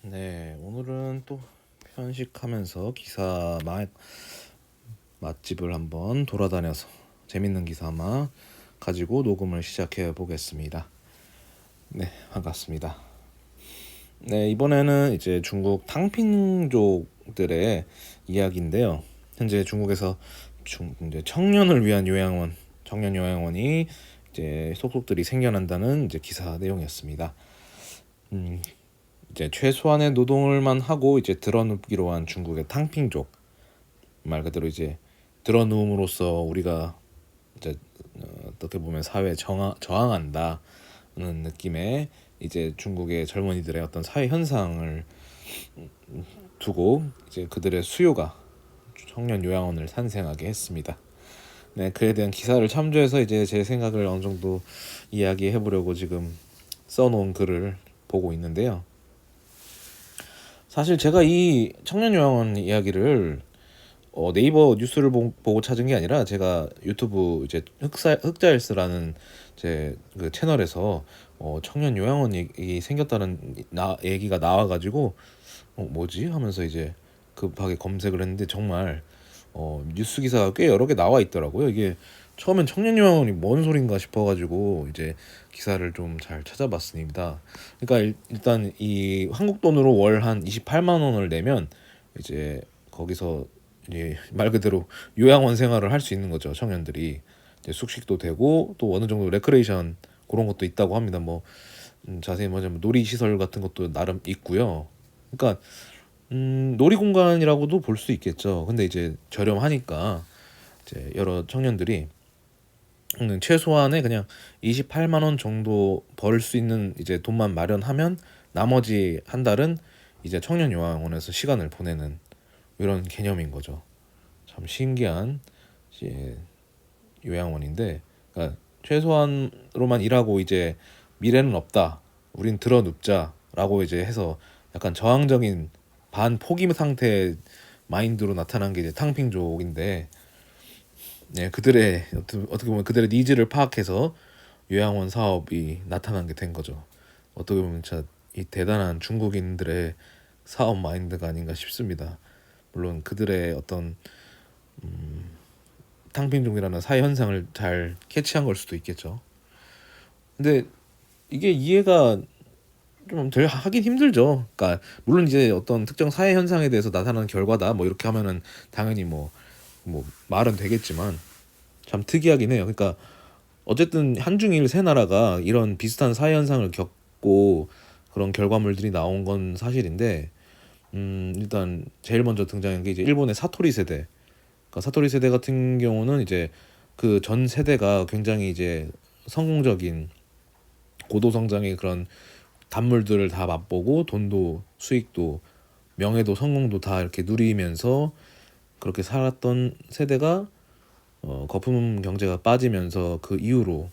네, 오늘은 또 편식하면서 맛집을 한번 돌아다녀서 재밌는 기사만 가지고 녹음을 시작해 보겠습니다. 네, 반갑습니다. 네, 이번에는 이제 중국 탕핑족들의 이야기인데요. 현재 중국에서 이제 청년을 위한 청년 요양원이 이제 속속들이 생겨난다는 이제 기사 내용이었습니다. 음, 이제 최소한의 노동을만 하고 이제 드러눕기로 한 중국의 탕핑족, 말 그대로 이제 드러누움으로써 우리가 이제 어떻게 보면 사회에 저항한다는 느낌의 이제 중국의 젊은이들의 어떤 사회 현상을 두고 이제 그들의 수요가 청년 요양원을 탄생하게 했습니다. 네, 그에 대한 기사를 참조해서 이제 제 생각을 어느 정도 이야기해 보려고 지금 써놓은 글을 보고 있는데요. 사실 제가 이 청년 요양원 이야기를 네이버 뉴스를 보고 찾은 게 아니라 제가 유튜브 이제 흑자일스라는 제 그 채널에서 청년 요양원이 생겼다는 얘기가 나와가지고 뭐지 하면서 이제 급하게 검색을 했는데 정말 뉴스 기사가 꽤 여러 개 나와 있더라고요. 이게 처음엔 청년 요양원이 뭔 소린가 싶어가지고 이제 기사를 좀 잘 찾아봤습니다. 그러니까 일단 이 한국 돈으로 월 한 28만 원을 내면 이제 거기서 이제 말 그대로 요양원 생활을 할 수 있는 거죠. 청년들이 이제 숙식도 되고 또 어느 정도 레크레이션 그런 것도 있다고 합니다. 뭐 자세히 말하자면 놀이 시설 같은 것도 나름 있고요. 그러니까 놀이 공간이라고도 볼 수 있겠죠. 근데 이제 저렴하니까 이제 여러 청년들이 최소한의 그냥 28만 원 정도 벌 수 있는 이제 돈만 마련하면 나머지 한 달은 이제 청년 요양원에서 시간을 보내는 이런 개념인 거죠. 참 신기한 이제 요양원인데, 그러니까 최소한으로만 일하고 이제 미래는 없다, 우린 들어 눕자라고 이제 해서 약간 저항적인 반포기 상태 마인드로 나타난 게 이제 탕핑족인데, 네, 그들의 어떻게 보면 그들의 니즈를 파악해서 요양원 사업이 나타난 게 된 거죠. 어떻게 보면 진짜 이 대단한 중국인들의 사업 마인드가 아닌가 싶습니다. 물론 그들의 어떤 탕핑족이라는 사회 현상을 잘 캐치한 걸 수도 있겠죠. 근데 이게 이해가 좀 덜 하긴 힘들죠. 그러니까 물론 이제 어떤 특정 사회 현상에 대해서 나타나는 결과다 뭐 이렇게 하면은 당연히 뭐 말은 되겠지만 참 특이하긴 해요. 그러니까 어쨌든 한중일 세 나라가 이런 비슷한 사회 현상을 겪고 그런 결과물들이 나온 건 사실인데, 일단 제일 먼저 등장한 게 이제 일본의 사토리 세대. 그러니까 사토리 세대 같은 경우는 이제 그 전 세대가 굉장히 이제 성공적인 고도 성장의 그런 단물들을 다 맛보고 돈도 수익도 명예도 성공도 다 이렇게 누리면서 그렇게 살았던 세대가 거품 경제가 빠지면서 그 이후로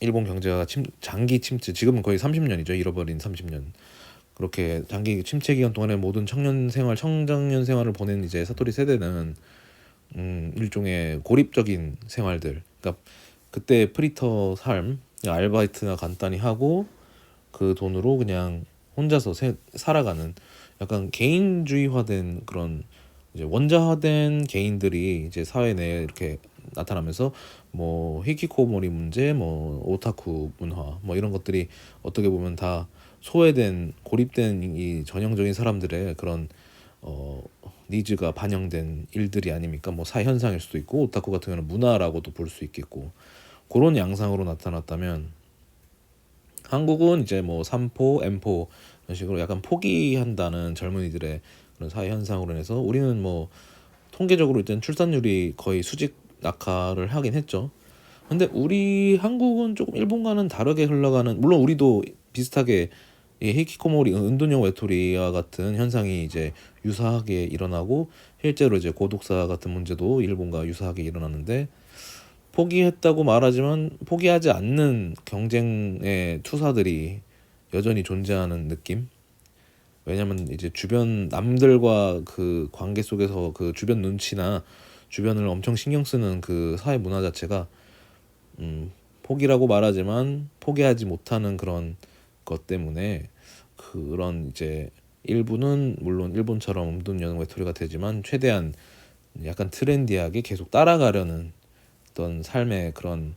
일본 경제가 장기 침체, 지금은 거의 30년이죠. 잃어버린 30년. 그렇게 장기 침체 기간 동안에 모든 청장년 생활을 보낸 이제 사토리 세대는 일종의 고립적인 생활들. 그러니까 그때 프리터 삶, 그냥 알바이트나 간단히 하고 그 돈으로 그냥 혼자서 살아가는 약간 개인주의화된 그런 이제 원자화된 개인들이 이제 사회 내에 이렇게 나타나면서 뭐 히키코모리 문제, 뭐 오타쿠 문화, 뭐 이런 것들이 어떻게 보면 다 소외된 고립된 이 전형적인 사람들의 그런 어 니즈가 반영된 일들이 아닙니까? 뭐 사회 현상일 수도 있고 오타쿠 같은 경우는 문화라고도 볼 수 있겠고, 그런 양상으로 나타났다면 한국은 이제 뭐 삼포, 엠포 이런 식으로 약간 포기한다는 젊은이들의 그런 사회 현상으로 인해서 우리는 뭐 통계적으로 일단 출산율이 거의 수직 낙하를 하긴 했죠. 근데 우리 한국은 조금 일본과는 다르게 흘러가는, 물론 우리도 비슷하게 이 히키코모리 은둔형 외톨이와 같은 현상이 이제 유사하게 일어나고 실제로 이제 고독사 같은 문제도 일본과 유사하게 일어나는데, 포기했다고 말하지만 포기하지 않는 경쟁의 투사들이 여전히 존재하는 느낌. 왜냐면 이제 주변 남들과 그 관계 속에서 그 주변 눈치나 주변을 엄청 신경 쓰는 그 사회 문화 자체가 포기라고 말하지만 포기하지 못하는 그런 것 때문에 그런 이제 일부는 물론 일본처럼 음둔여운 외톨이가 되지만 최대한 약간 트렌디하게 계속 따라가려는 어떤 삶의 그런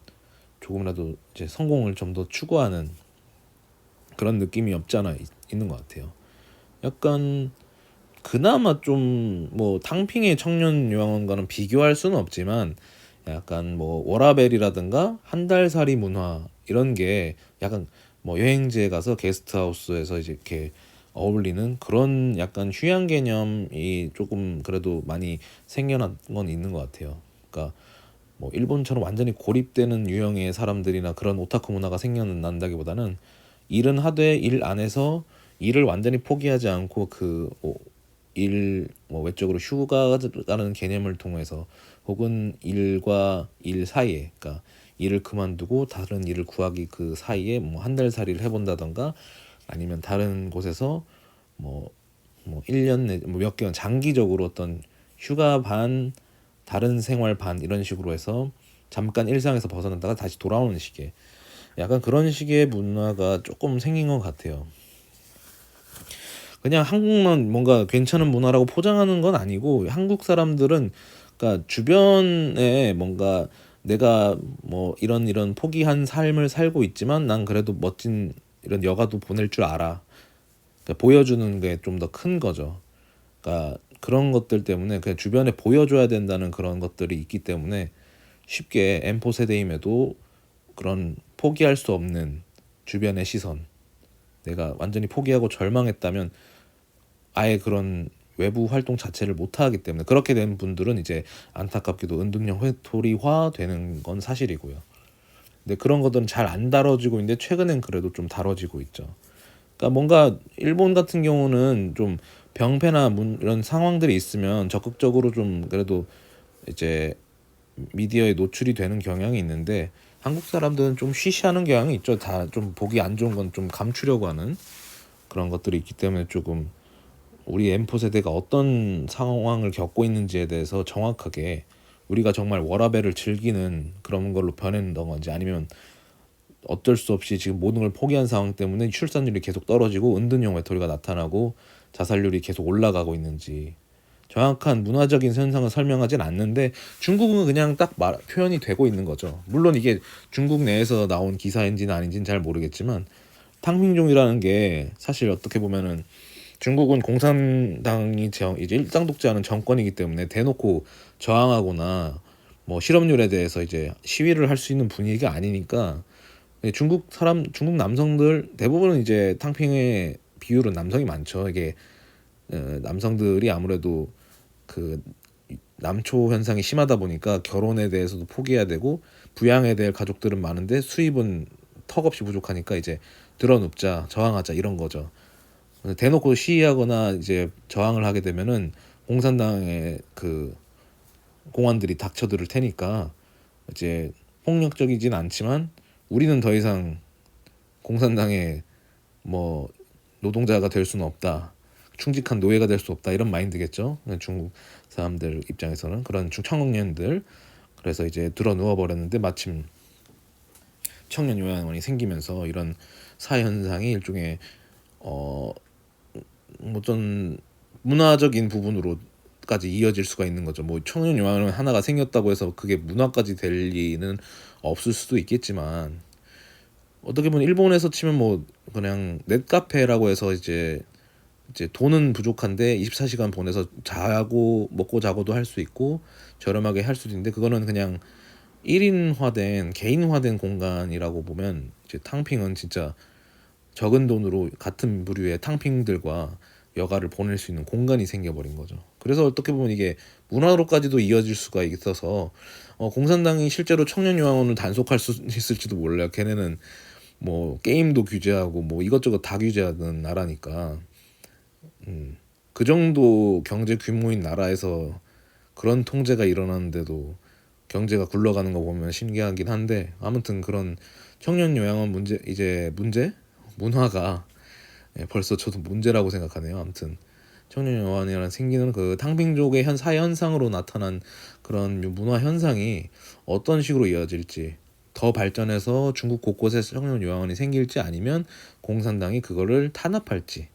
조금이라도 이제 성공을 좀 더 추구하는 그런 느낌이 없지 않아 있는 것 같아요. 약간 그나마 좀 뭐 탕핑의 청년 요양원과는 비교할 수는 없지만 약간 뭐 워라벨이라든가 한 달살이 문화 이런 게 약간 뭐 여행지에 가서 게스트하우스에서 이제 이렇게 어울리는 그런 약간 휴양 개념이 조금 그래도 많이 생겨난 건 있는 것 같아요. 그러니까 뭐 일본처럼 완전히 고립되는 유형의 사람들이나 그런 오타쿠 문화가 생겨난다기보다는 일은 하되 일 안에서 일을 완전히 포기하지 않고 그일뭐 외적으로 휴가라는 개념을 통해서 혹은 일과 일 사이에 그러니까 일을 그만두고 다른 일을 구하기 그 사이에 뭐 한 달 살이를 해본다던가 아니면 다른 곳에서 뭐 1년 내 뭐 몇 개월 장기적으로 어떤 휴가 반 다른 생활 반 이런 식으로 해서 잠깐 일상에서 벗어났다가 다시 돌아오는 식의 약간 그런 식의 문화가 조금 생긴 것 같아요. 그냥 한국만 뭔가 괜찮은 문화라고 포장하는 건 아니고 한국 사람들은 그러니까 주변에 뭔가 내가 뭐 이런 포기한 삶을 살고 있지만 난 그래도 멋진 이런 여가도 보낼 줄 알아. 그러니까 보여주는 게 좀 더 큰 거죠. 그러니까 그런 것들 때문에 그냥 주변에 보여줘야 된다는 그런 것들이 있기 때문에 쉽게 M4 세대임에도 그런 포기할 수 없는 주변의 시선, 내가 완전히 포기하고 절망했다면 아예 그런 외부 활동 자체를 못 하기 때문에 그렇게 된 분들은 이제 안타깝게도 은둔형 회토리화 되는 건 사실이고요. 근데 그런 것들은 잘 안 다뤄지고 있는데 최근엔 그래도 좀 다뤄지고 있죠. 그러니까 뭔가 일본 같은 경우는 좀 병폐나 이런 상황들이 있으면 적극적으로 좀 그래도 이제 미디어에 노출이 되는 경향이 있는데 한국 사람들은 좀 쉬쉬하는 경향이 있죠. 다 좀 보기 안 좋은 건 좀 감추려고 하는 그런 것들이 있기 때문에 조금 우리 M4 세대가 어떤 상황을 겪고 있는지에 대해서 정확하게 우리가 정말 워라밸을 즐기는 그런 걸로 변했던 건지 아니면 어쩔 수 없이 지금 모든 걸 포기한 상황 때문에 출산율이 계속 떨어지고 은둔형 외톨이가 나타나고 자살률이 계속 올라가고 있는지 정확한 문화적인 현상을 설명하진 않는데 중국은 그냥 딱 표현이 되고 있는 거죠. 물론 이게 중국 내에서 나온 기사인지는 아닌지는 잘 모르겠지만 탕민종이라는 게 사실 어떻게 보면은 중국은 공산당이 이제 일당 독재하는 정권이기 때문에 대놓고 저항하거나 뭐 실업률에 대해서 이제 시위를 할 수 있는 분위기가 아니니까 중국 남성들 대부분은 이제 탕핑의 비율은 남성이 많죠. 이게 남성들이 아무래도 그 남초 현상이 심하다 보니까 결혼에 대해서도 포기해야 되고 부양해야 될 가족들은 많은데 수입은 턱없이 부족하니까 이제 드러눕자 저항하자 이런 거죠. 대놓고 시위하거나 이제 저항을 하게 되면은 공산당의 그 공안들이 닥쳐들을 테니까 이제 폭력적이진 않지만 우리는 더 이상 공산당의 뭐 노동자가 될 수는 없다. 충직한 노예가 될 수 없다. 이런 마인드겠죠. 중국 사람들 입장에서는 그런 청년들 그래서 이제 들어 누워 버렸는데 마침 청년 요양원이 생기면서 이런 사회 현상이 일종의 뭐좀 문화적인 부분으로까지 이어질 수가 있는 거죠. 뭐 청년 요양원 하나가 생겼다고 해서 그게 문화까지 될 리는 없을 수도 있겠지만 어떻게 보면 일본에서 치면 뭐 그냥 넷카페라고 해서 이제 돈은 부족한데 24시간 보내서 자고 먹고 자고도 할 수 있고 저렴하게 할 수도 있는데 그거는 그냥 1인화된 개인화된 공간이라고 보면 이제 탕핑은 진짜 적은 돈으로 같은 부류의 탕핑들과 여가를 보낼 수 있는 공간이 생겨버린 거죠. 그래서 어떻게 보면 이게 문화로까지도 이어질 수가 있어서 공산당이 실제로 청년 요양원을 단속할 수 있을지도 몰라요. 걔네는 뭐 게임도 규제하고 뭐 이것저것 다 규제하는 나라니까 그 정도 경제 규모인 나라에서 그런 통제가 일어나는데도 경제가 굴러가는 거 보면 신기하긴 한데 아무튼 그런 청년 요양원 문제 문화가 벌써 저도 문제라고 생각하네요. 아무튼 청년 요양원이라는 생기는 그 탕빙족의 사회 현상으로 나타난 그런 문화 현상이 어떤 식으로 이어질지 더 발전해서 중국 곳곳에 청년요양원이 생길지 아니면 공산당이 그거를 탄압할지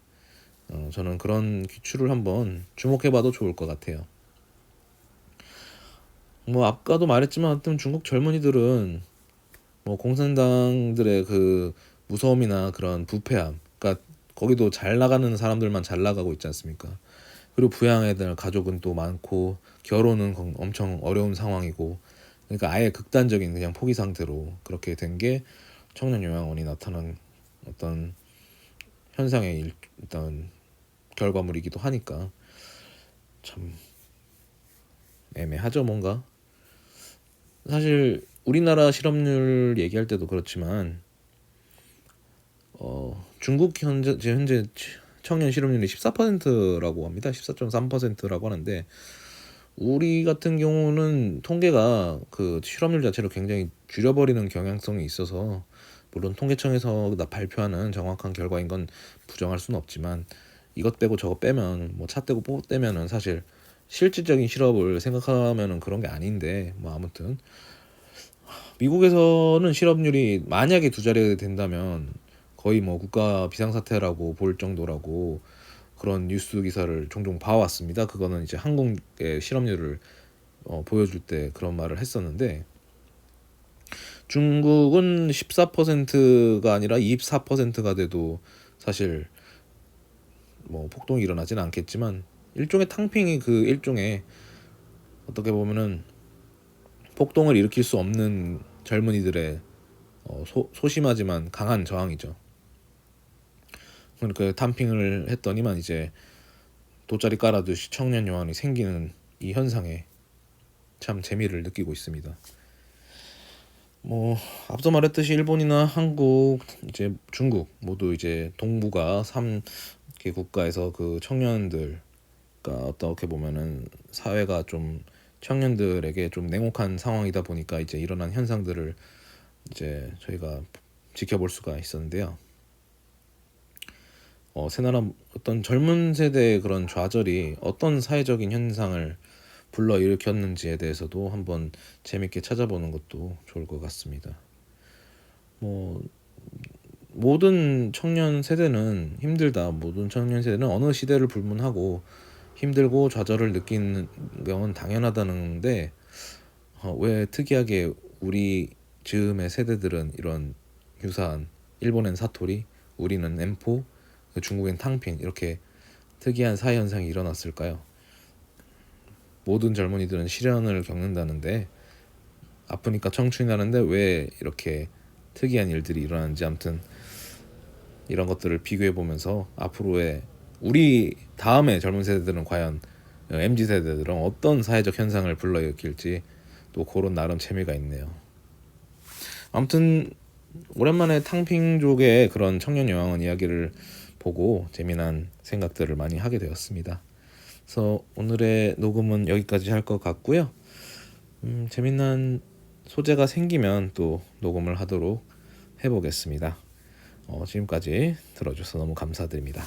저는 그런 귀추를 한번 주목해봐도 좋을 것 같아요. 뭐 아까도 말했지만 어떤 중국 젊은이들은 뭐 공산당들의 그 무서움이나 그런 부패함, 그러니까 거기도 잘 나가는 사람들만 잘 나가고 있지 않습니까? 그리고 부양해야 될 가족은 또 많고 결혼은 엄청 어려운 상황이고, 그러니까 아예 극단적인 그냥 포기 상태로 그렇게 된 게 청년 요양원이 나타난 어떤 현상의 일단 결과물이기도 하니까 참 애매하죠, 뭔가. 사실 우리나라 실업률 얘기할 때도 그렇지만 중국 현재 청년 실업률이 14%라고 합니다. 14.3%라고 하는데 우리 같은 경우는 통계가 그 실업률 자체를 굉장히 줄여버리는 경향성이 있어서, 물론 통계청에서 발표하는 정확한 결과인 건 부정할 수는 없지만 이것 빼고 저것 빼면 뭐 차 떼고 뽀 떼면은 사실 실질적인 실업을 생각하면은 그런 게 아닌데, 뭐 아무튼 미국에서는 실업률이 만약에 두 자리가 된다면 거의 뭐 국가 비상사태라고 볼 정도라고 그런 뉴스 기사를 종종 봐왔습니다. 그거는 이제 한국의 실업률을 보여줄 때 그런 말을 했었는데, 중국은 14%가 아니라 24%가 돼도 사실 뭐 폭동이 일어나지는 않겠지만 일종의 탕핑이 그 일종의 어떻게 보면은 폭동을 일으킬 수 없는 젊은이들의 소심하지만 강한 저항이죠. 그러니까 탕핑을 했더니만 이제 돗자리 깔아두시 청년 요원이 생기는 이 현상에 참 재미를 느끼고 있습니다. 뭐 앞서 말했듯이 일본이나 한국, 이제 중국 모두 이제 동북아 3개 국가에서 그 청년들, 그러니까 어떻게 보면은 사회가 좀 청년들에게 좀 냉혹한 상황이다 보니까 이제 일어난 현상들을 이제 저희가 지켜볼 수가 있었는데요. 새나라 어떤 젊은 세대의 그런 좌절이 어떤 사회적인 현상을 불러일으켰는지에 대해서도 한번 재밌게 찾아보는 것도 좋을 것 같습니다. 뭐 모든 청년 세대는 힘들다. 모든 청년 세대는 어느 시대를 불문하고 힘들고 좌절을 느끼는 경우는 당연하다는데 왜 특이하게 우리 즈음의 세대들은 이런 유사한, 일본엔 사토리, 우리는 엠포, 중국엔 탕핑, 이렇게 특이한 사회 현상이 일어났을까요? 모든 젊은이들은 시련을 겪는다는데, 아프니까 청춘이 나는데 왜 이렇게 특이한 일들이 일어나는지, 아무튼 이런 것들을 비교해 보면서 앞으로의 우리 다음의 젊은 세대들은 과연 MZ 세대들은 어떤 사회적 현상을 불러일으킬지 또 그런 나름 재미가 있네요. 아무튼 오랜만에 탕핑족의 그런 청년 여왕원 이야기를 보고 재미난 생각들을 많이 하게 되었습니다. 그래서 오늘의 녹음은 여기까지 할 것 같고요. 재미난 소재가 생기면 또 녹음을 하도록 해보겠습니다. 지금까지 들어줘서 너무 감사드립니다.